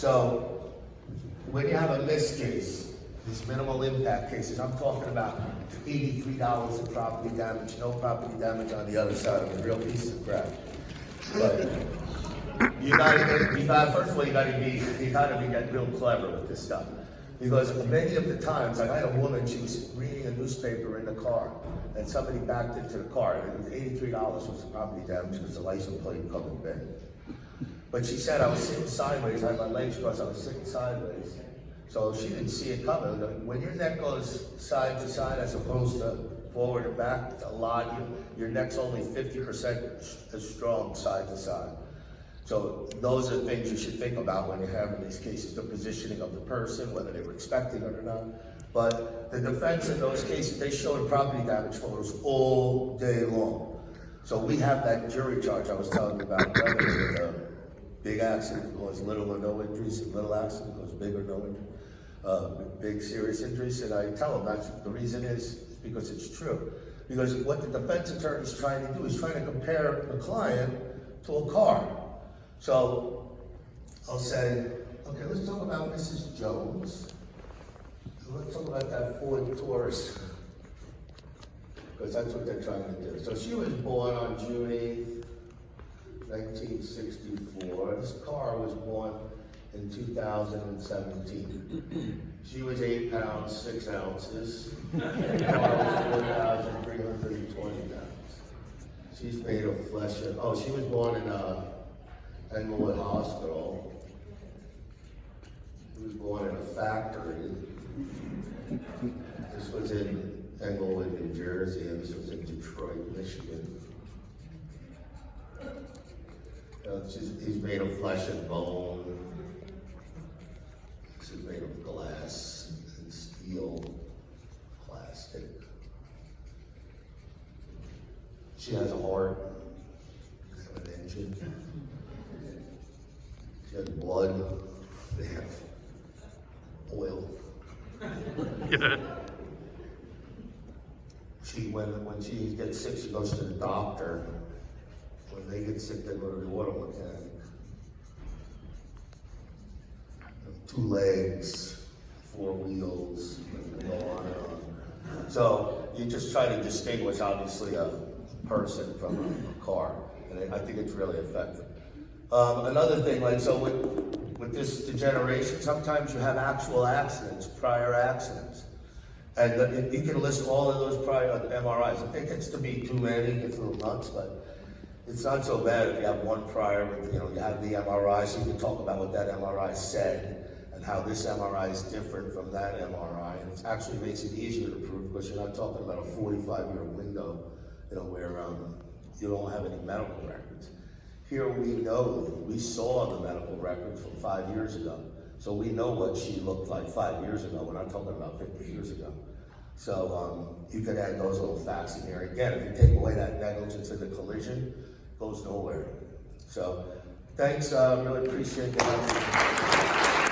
So when you have a miss case, these minimal impact cases, I'm talking about $83 in property damage, no property damage on the other side of a real piece of crap. But first of all, you gotta be get real clever with this stuff. Because many of the times, like I had a woman, she was reading a newspaper in the car, and somebody backed into the car, and it was $83 was the property damage because the license plate covered the bed. But she said I was sitting sideways, I had my legs crossed, I was sitting sideways. So she didn't see it coming. When your neck goes side to side as opposed to forward and back, a lot, your neck's only 50% as strong side to side. So those are things you should think about when you're having these cases, the positioning of the person, whether they were expecting it or not. But the defense in those cases, they showed property damage photos all day long. So we have that jury charge I was telling you about, whether it's a big accident cause little or no injuries, and little accident cause big or no injuries, big serious injuries, and I tell them that's the reason is because it's true. Because what the defense attorney is trying to do is trying to compare the client to a car. So I'll say, okay, let's talk about Mrs. Jones. Let's talk about that Ford Taurus, because that's what they're trying to do. So she was born on June 8th, 1964. This car was born in 2017. She was 8 pounds, 6 ounces. The car was 4,320 pounds. She's made of flesh. She was born in Englewood Hospital. She was born in a factory. This was in Englewood, New Jersey, and this was in Detroit, Michigan. He's made of flesh and bone. This is made of glass and steel, plastic. She has a heart, an engine. She has blood. They have oil. Yeah. When she gets sick, she goes to the doctor. When they get sick, they go to the auto mechanic. 2 legs, 4 wheels, and go on and on. So you just try to distinguish, obviously, a person from a car, and I think it's really effective. Another thing, like so with this degeneration, sometimes you have actual accidents, prior accidents. And you can list all of those prior MRIs. I think it's to be too many, it gets a little nuts, but it's not so bad if you have one prior, you have the MRI, so you can talk about what that MRI said and how this MRI is different from that MRI. And it actually makes it easier to prove because you're not talking about a 45-year window, where you don't have any medical records. Here we saw the medical records from 5 years ago. So we know what she looked like 5 years ago. We're not talking about 50 years ago. So you could add those little facts in here. Again, if you take away that negligence of the collision, it goes nowhere. So thanks, really appreciate that.